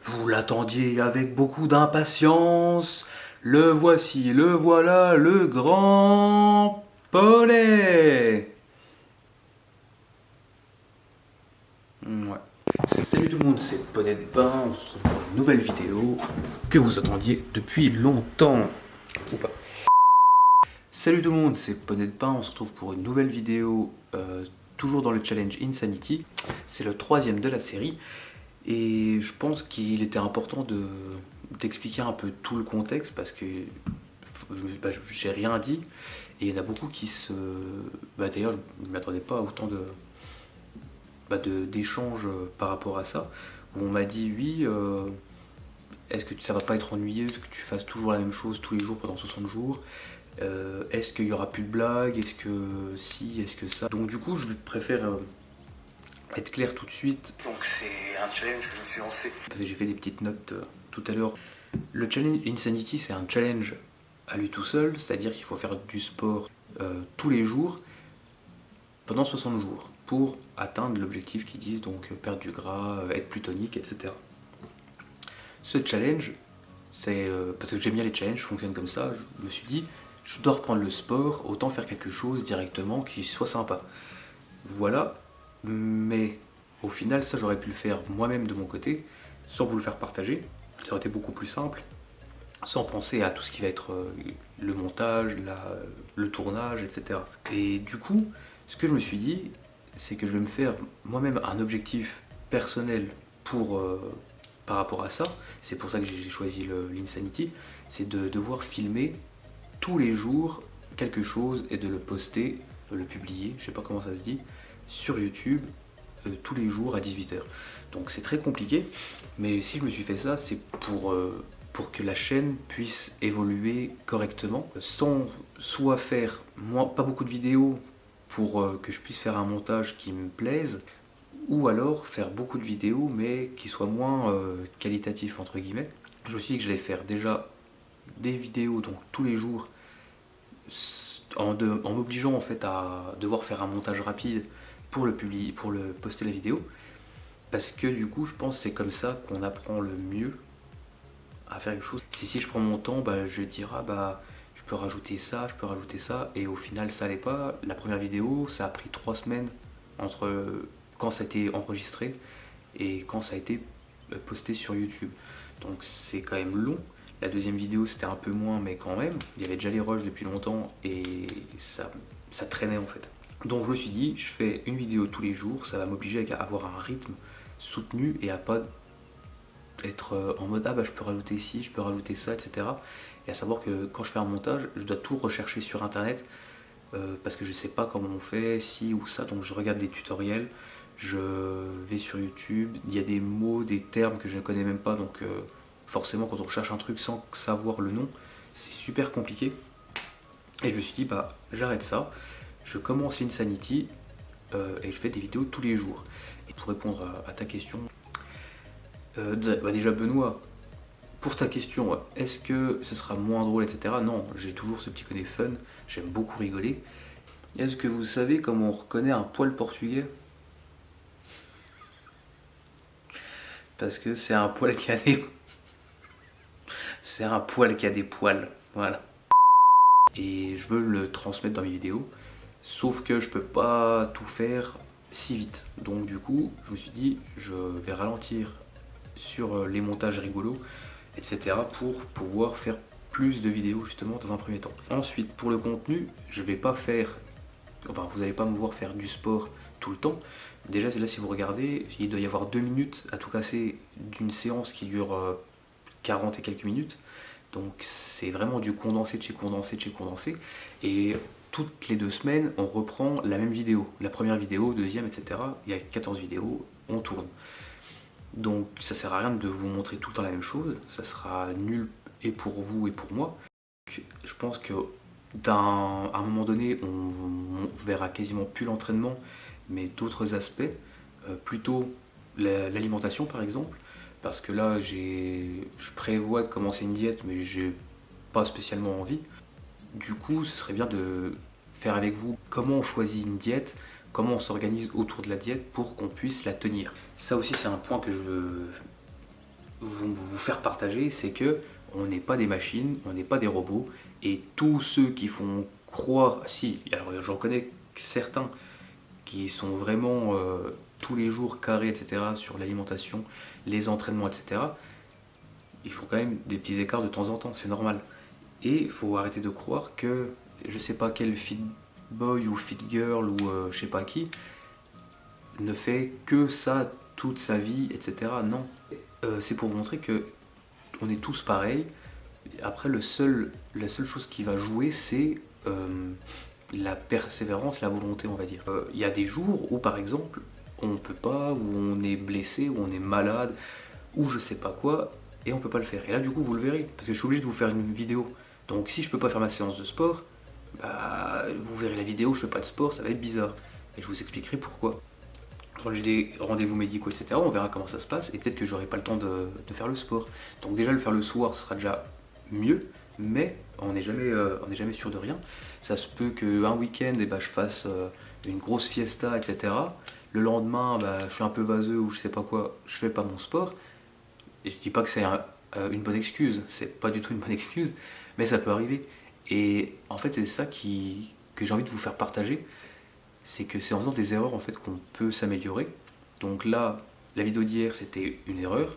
Vous l'attendiez avec beaucoup d'impatience. Le voici, le voilà, le grand poney. Ouais. Salut tout le monde, c'est Poney de Bain. On se retrouve pour une nouvelle vidéo que vous attendiez depuis longtemps. Ou pas. Salut tout le monde, c'est Poney de Bain. On se retrouve pour une nouvelle vidéo, toujours dans le challenge Insanity. C'est le troisième de la série. Et je pense qu'il était important d'expliquer un peu tout le contexte parce que j'ai rien dit et il y en a beaucoup qui se... d'ailleurs, je ne m'attendais pas à autant d'échanges par rapport à ça, où on m'a dit oui, est-ce que ça va pas être ennuyeux que tu fasses toujours la même chose tous les jours pendant 60 jours, est-ce qu'il y aura plus de blagues, est-ce que si, est-ce que ça. Donc du coup, je préfère être clair tout de suite. Donc c'est un challenge que je me suis lancé. Parce que j'ai fait des petites notes tout à l'heure. Le challenge Insanity, c'est un challenge à lui tout seul, c'est-à-dire qu'il faut faire du sport tous les jours pendant 60 jours pour atteindre l'objectif qu'ils disent, donc perdre du gras, être plus tonique, etc. Ce challenge, c'est parce que j'aime bien les challenges, je fonctionne comme ça, je me suis dit, je dois reprendre le sport, autant faire quelque chose directement qui soit sympa. Voilà, mais au final, ça j'aurais pu le faire moi-même de mon côté, sans vous le faire partager, ça aurait été beaucoup plus simple, sans penser à tout ce qui va être le montage, le tournage, etc. Et du coup, ce que je me suis dit, c'est que je vais me faire moi-même un objectif personnel par rapport à ça. C'est pour ça que j'ai choisi l'Insanity, c'est de devoir filmer tous les jours quelque chose et de le poster, de le publier, je sais pas comment ça se dit, sur YouTube tous les jours à 18h. Donc c'est très compliqué, mais si je me suis fait ça, c'est pour que la chaîne puisse évoluer correctement, sans soit faire pas beaucoup de vidéos pour que je puisse faire un montage qui me plaise, ou alors faire beaucoup de vidéos mais qui soient moins qualitatifs entre guillemets. Je me suis dit que j'allais faire déjà des vidéos donc tous les jours en m'obligeant en fait à devoir faire un montage rapide pour le publier, pour le poster la vidéo, parce que du coup je pense que c'est comme ça qu'on apprend le mieux à faire quelque chose. Si je prends mon temps, je vais dire je peux rajouter ça, et au final ça allait pas. La première vidéo, ça a pris 3 semaines entre quand ça a été enregistré et quand ça a été posté sur YouTube. Donc c'est quand même long. La deuxième vidéo c'était un peu moins, mais quand même, il y avait déjà les rushs depuis longtemps et ça traînait en fait. Donc je me suis dit, je fais une vidéo tous les jours, ça va m'obliger à avoir un rythme soutenu et à pas être en mode je peux rajouter ci, je peux rajouter ça, etc. Et à savoir que quand je fais un montage, je dois tout rechercher sur internet parce que je sais pas comment on fait, ci ou ça, donc je regarde des tutoriels, je vais sur YouTube, il y a des mots, des termes que je ne connais même pas, donc forcément quand on recherche un truc sans savoir le nom, c'est super compliqué. Et je me suis dit j'arrête ça, je commence l'Insanity et je fais des vidéos tous les jours. Et pour répondre à ta question, déjà Benoît, pour ta question, est-ce que ce sera moins drôle, etc. Non, j'ai toujours ce petit côté fun, j'aime beaucoup rigoler. Est-ce que vous savez comment on reconnaît un poil portugais? Parce que c'est un poil qui a des... C'est un poil qui a des poils, voilà. Et je veux le transmettre dans mes vidéos, sauf que je peux pas tout faire si vite. Donc du coup, je me suis dit, je vais ralentir sur les montages rigolos, etc. pour pouvoir faire plus de vidéos justement dans un premier temps. Ensuite, pour le contenu, je vais pas faire, enfin vous n'allez pas me voir faire du sport tout le temps. Déjà là, si vous regardez, il doit y avoir 2 minutes à tout casser d'une séance qui dure 40 et quelques minutes. Donc c'est vraiment du condensé de chez condensé de chez condensé. Et toutes les 2 semaines, on reprend la même vidéo. La première vidéo, deuxième, etc. Il y a 14 vidéos, on tourne. Donc ça sert à rien de vous montrer tout le temps la même chose, ça sera nul et pour vous et pour moi. Je pense que à un moment donné, on verra quasiment plus l'entraînement, mais d'autres aspects, plutôt l'alimentation par exemple, parce que là je prévois de commencer une diète, mais j'ai pas spécialement envie. Du coup, ce serait bien de faire avec vous comment on choisit une diète, comment on s'organise autour de la diète pour qu'on puisse la tenir. Ça aussi, c'est un point que je veux vous faire partager, c'est que on n'est pas des machines, on n'est pas des robots, et tous ceux qui font croire, si, alors j'en connais certains qui sont vraiment tous les jours carrés, etc., sur l'alimentation, les entraînements, etc., ils font quand même des petits écarts de temps en temps, c'est normal. Et il faut arrêter de croire que je sais pas quel fit boy ou fit girl ou je sais pas qui ne fait que ça toute sa vie, etc. Non. C'est pour vous montrer que on est tous pareils. Après, la seule chose qui va jouer, c'est la persévérance, la volonté, on va dire. Il y a des jours où, par exemple, on peut pas, où on est blessé, où on est malade, ou je sais pas quoi, et on peut pas le faire. Et là, du coup, vous le verrez, parce que je suis obligé de vous faire une vidéo. Donc, si je peux pas faire ma séance de sport, bah, vous verrez la vidéo, je fais pas de sport, ça va être bizarre. Et je vous expliquerai pourquoi. Quand j'ai des rendez-vous médicaux, etc., on verra comment ça se passe, et peut-être que j'aurai pas le temps de faire le sport. Donc déjà, le faire le soir sera déjà mieux, mais on n'est jamais sûr de rien. Ça se peut qu'un week-end, eh ben, je fasse une grosse fiesta, etc. Le lendemain, bah, je suis un peu vaseux ou je sais pas quoi, je fais pas mon sport. Et je dis pas que c'est une bonne excuse, c'est pas du tout une bonne excuse, mais ça peut arriver. Et en fait, c'est ça que j'ai envie de vous faire partager, c'est que c'est en faisant des erreurs en fait qu'on peut s'améliorer. Donc là, la vidéo d'hier, c'était une erreur,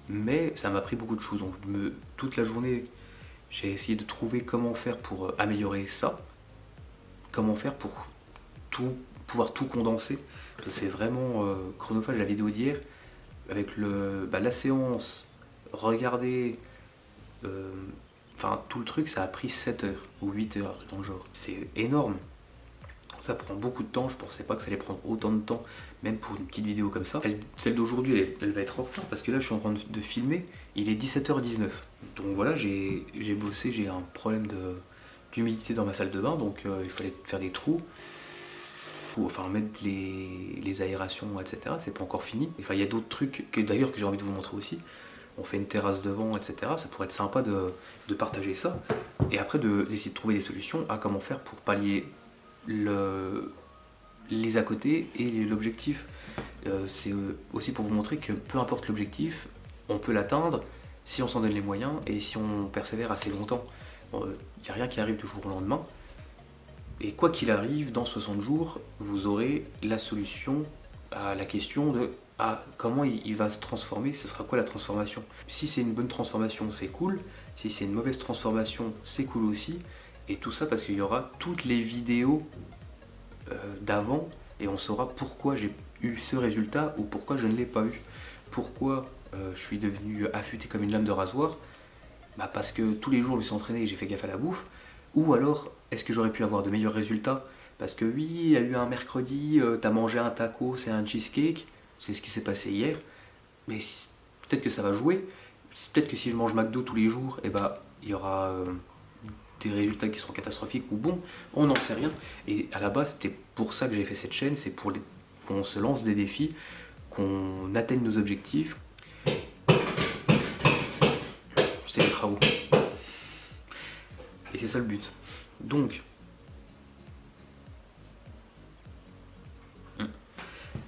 mais ça m'a pris beaucoup de choses. Donc toute la journée, j'ai essayé de trouver comment faire pour améliorer ça, comment faire pour pouvoir tout condenser. C'est vraiment chronophage la vidéo d'hier, avec la séance, regarder, enfin tout le truc, ça a pris 7 heures ou 8 heures dans le genre. C'est énorme. Ça prend beaucoup de temps, je pensais pas que ça allait prendre autant de temps, même pour une petite vidéo comme ça. Celle d'aujourd'hui, elle va être en retard parce que là je suis en train de filmer, il est 17h19. Donc voilà, j'ai bossé, j'ai un problème d'humidité dans ma salle de bain, donc il fallait faire des trous, enfin mettre les aérations, etc. C'est pas encore fini. Enfin, il y a d'autres trucs que d'ailleurs que j'ai envie de vous montrer aussi. On fait une terrasse devant, etc. Ça pourrait être sympa de partager ça. Et après d'essayer de trouver des solutions à comment faire pour pallier les à côté et l'objectif. C'est aussi pour vous montrer que peu importe l'objectif, on peut l'atteindre si on s'en donne les moyens et si on persévère assez longtemps. Il n'y a rien qui arrive du jour au lendemain. Et quoi qu'il arrive, dans 60 jours, vous aurez la solution à la question de comment il va se transformer, ce sera quoi la transformation. Si c'est une bonne transformation, c'est cool. Si c'est une mauvaise transformation, c'est cool aussi. Et tout ça parce qu'il y aura toutes les vidéos d'avant et on saura pourquoi j'ai eu ce résultat ou pourquoi je ne l'ai pas eu. Pourquoi je suis devenu affûté comme une lame de rasoir, parce que tous les jours je me suis entraîné et j'ai fait gaffe à la bouffe. Ou alors, est-ce que j'aurais pu avoir de meilleurs résultats parce que oui, il y a eu un mercredi, t'as mangé un taco, c'est un cheesecake, c'est ce qui s'est passé hier, mais peut-être que ça va jouer. Peut-être que si je mange McDo tous les jours, il y aura des résultats qui seront catastrophiques ou bons, on n'en sait rien. Et à la base, c'était pour ça que j'ai fait cette chaîne, c'est pour qu'on se lance des défis, qu'on atteigne nos objectifs. C'est les travaux. Et c'est ça le but. Donc,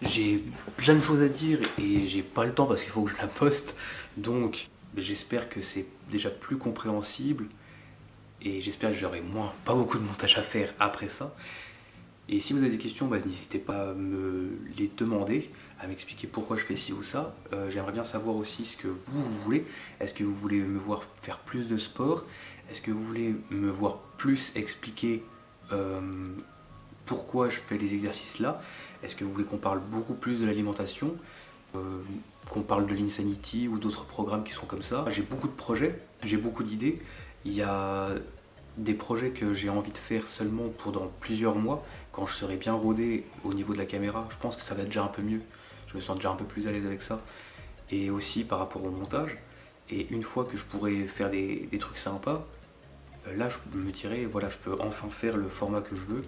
j'ai plein de choses à dire et j'ai pas le temps parce qu'il faut que je la poste. Donc, j'espère que c'est déjà plus compréhensible et j'espère que j'aurai pas beaucoup de montage à faire après ça. Et si vous avez des questions, n'hésitez pas à me les demander, à m'expliquer pourquoi je fais ci ou ça. J'aimerais bien savoir aussi ce que vous voulez. Est-ce que vous voulez me voir faire plus de sport? Est-ce que vous voulez me voir plus expliquer pourquoi je fais les exercices là? Est-ce que vous voulez qu'on parle beaucoup plus de l'alimentation, qu'on parle de l'Insanity ou d'autres programmes qui sont comme ça? J'ai beaucoup de projets, j'ai beaucoup d'idées. Il y a des projets que j'ai envie de faire seulement pour dans plusieurs mois, quand je serai bien rodé au niveau de la caméra. Je pense que ça va être déjà un peu mieux, je me sens déjà un peu plus à l'aise avec ça. Et aussi par rapport au montage. Et une fois que je pourrai faire des trucs sympas, là je me dirai, voilà, je peux enfin faire le format que je veux.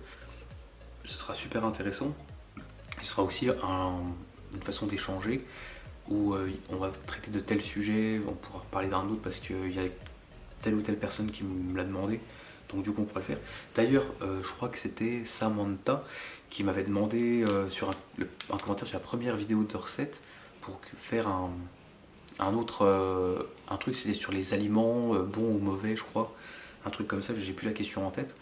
Ce sera super intéressant. Ce sera aussi une façon d'échanger où on va traiter de tels sujets, on pourra parler d'un autre parce qu'il y a telle ou telle personne qui me l'a demandé. Donc du coup on pourrait le faire. D'ailleurs, je crois que c'était Samantha qui m'avait demandé sur un commentaire sur la première vidéo de recette pour faire un Un truc c'était sur les aliments, bons ou mauvais je crois. Un truc comme ça, j'ai plus la question en tête.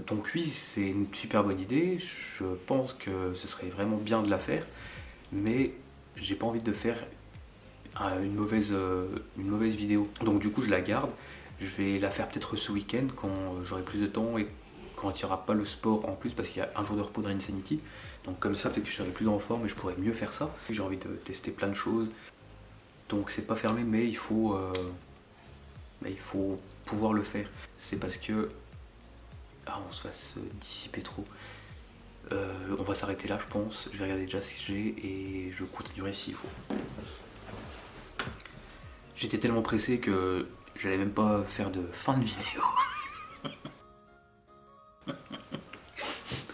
Donc oui, c'est une super bonne idée, je pense que ce serait vraiment bien de la faire, mais j'ai pas envie de faire une mauvaise vidéo. Donc du coup je la garde, je vais la faire peut-être ce week-end quand j'aurai plus de temps et quand il n'y aura pas le sport en plus parce qu'il y a un jour de repos dans Insanity. Donc comme ça peut-être que je serai plus en forme et je pourrais mieux faire ça. J'ai envie de tester plein de choses. Donc c'est pas fermé mais il faut pouvoir le faire. C'est parce que on se va se dissiper trop. On va s'arrêter là je pense. Je vais regarder déjà ce que j'ai et je continuerai s'il faut. J'étais tellement pressé que j'allais même pas faire de fin de vidéo.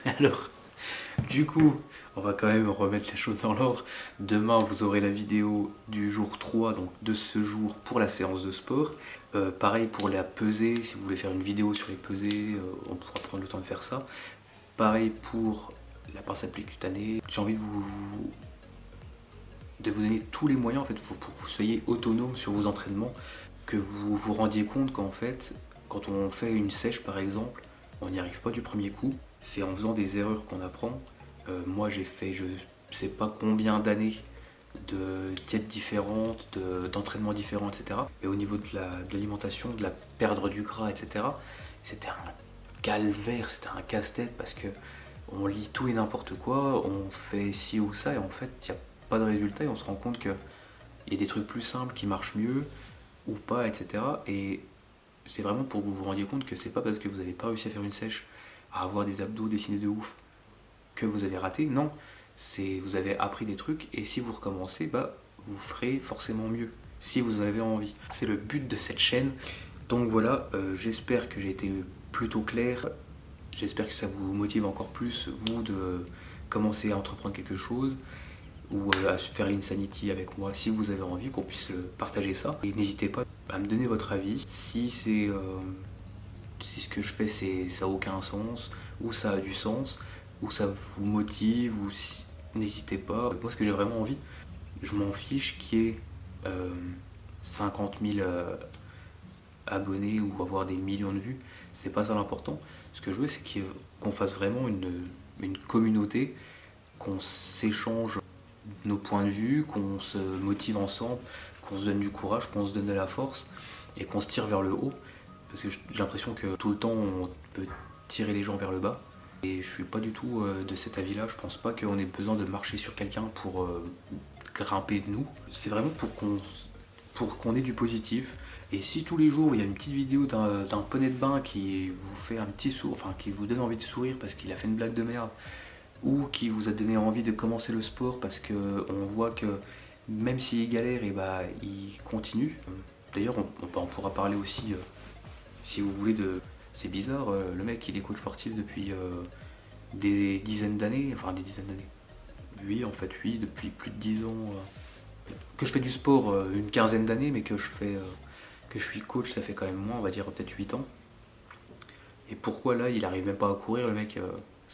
Alors, du coup, on va quand même remettre les choses dans l'ordre. Demain, vous aurez la vidéo du jour 3, donc de ce jour pour la séance de sport. Pareil pour la pesée, si vous voulez faire une vidéo sur les pesées, on pourra prendre le temps de faire ça. Pareil pour la pince à pli cutanée. J'ai envie de vous donner tous les moyens en fait, pour que vous soyez autonome sur vos entraînements, que vous vous rendiez compte qu'en fait, quand on fait une sèche par exemple, on n'y arrive pas du premier coup. C'est en faisant des erreurs qu'on apprend. Moi j'ai fait je sais pas combien d'années de diètes différentes, d'entraînements différents, etc. Et au niveau de l'alimentation, de la perdre du gras, etc. C'était un calvaire, c'était un casse-tête parce que on lit tout et n'importe quoi, on fait ci ou ça et en fait il n'y a pas de résultat et on se rend compte qu'il y a des trucs plus simples qui marchent mieux ou pas, etc. Et c'est vraiment pour que vous vous rendiez compte que c'est pas parce que vous n'avez pas réussi à faire une sèche, à avoir des abdos dessinés de ouf, que vous avez raté. Non, c'est vous avez appris des trucs et si vous recommencez, bah vous ferez forcément mieux si vous en avez envie. C'est le but de cette chaîne. Donc voilà, j'espère que j'ai été plutôt clair. J'espère que ça vous motive encore plus, vous, de commencer à entreprendre quelque chose ou à faire l'Insanity avec moi si vous avez envie, qu'on puisse partager ça. Et n'hésitez pas à me donner votre avis si si ce que je fais ça n'a aucun sens, ou ça a du sens, ou ça vous motive, ou si... n'hésitez pas. Moi ce que j'ai vraiment envie, je m'en fiche qu'il y ait 50 000 abonnés ou avoir des millions de vues, c'est pas ça l'important. Ce que je veux c'est qu'on fasse vraiment une communauté, qu'on s'échange nos points de vue, qu'on se motive ensemble, qu'on se donne du courage, qu'on se donne de la force et qu'on se tire vers le haut. Parce que j'ai l'impression que tout le temps on peut tirer les gens vers le bas. Et je suis pas du tout de cet avis-là. Je pense pas qu'on ait besoin de marcher sur quelqu'un pour grimper de nous. C'est vraiment pour qu'on ait du positif. Et si tous les jours il y a une petite vidéo d'un poney de bain qui vous fait un petit sourire, enfin qui vous donne envie de sourire parce qu'il a fait une blague de merde, ou qui vous a donné envie de commencer le sport parce qu'on voit que même s'il galère, et bah, il continue. D'ailleurs, on pourra parler aussi, si vous voulez, de... C'est bizarre, le mec il est coach sportif depuis des dizaines d'années, enfin des dizaines d'années. Oui, en fait, oui, depuis plus de 10 ans. Que je fais du sport une quinzaine d'années, mais que je suis coach, ça fait quand même moins, on va dire peut-être 8 ans. Et pourquoi là, il arrive même pas à courir, le mec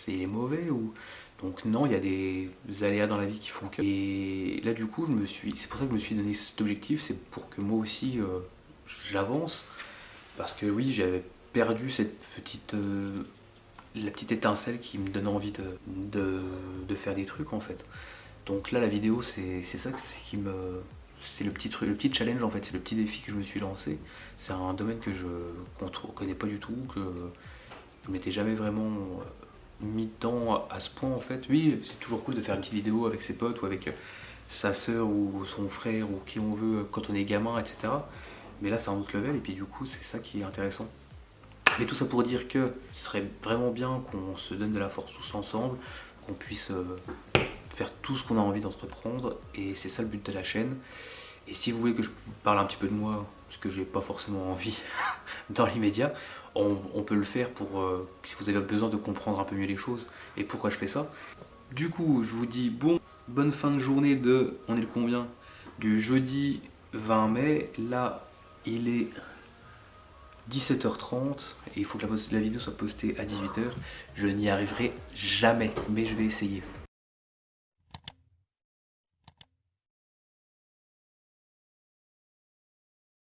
il est mauvais ou... Donc non, il y a des aléas dans la vie qui font que... Et là du coup, c'est pour ça que je me suis donné cet objectif, c'est pour que moi aussi j'avance. Parce que oui, j'avais perdu cette la petite étincelle qui me donne envie de faire des trucs en fait. Donc là, la vidéo, c'est ça qui me... C'est le petit truc, le petit challenge en fait, c'est le petit défi que je me suis lancé. C'est un domaine que je connais pas du tout, que je m'étais jamais vraiment mis dedans à ce point en fait. Oui, c'est toujours cool de faire une petite vidéo avec ses potes ou avec sa sœur ou son frère ou qui on veut quand on est gamin, etc. Mais là c'est un autre level et puis du coup c'est ça qui est intéressant. Mais tout ça pour dire que ce serait vraiment bien qu'on se donne de la force tous ensemble, qu'on puisse faire tout ce qu'on a envie d'entreprendre et c'est ça le but de la chaîne. Et si vous voulez que je vous parle un petit peu de moi, parce que j'ai pas forcément envie dans l'immédiat, on peut le faire pour si vous avez besoin de comprendre un peu mieux les choses et pourquoi je fais ça. Du coup, je vous dis bonne fin de journée on est le combien? Du jeudi 20 mai. Là, il est 17h30 et il faut que la vidéo soit postée à 18h. Je n'y arriverai jamais, mais je vais essayer.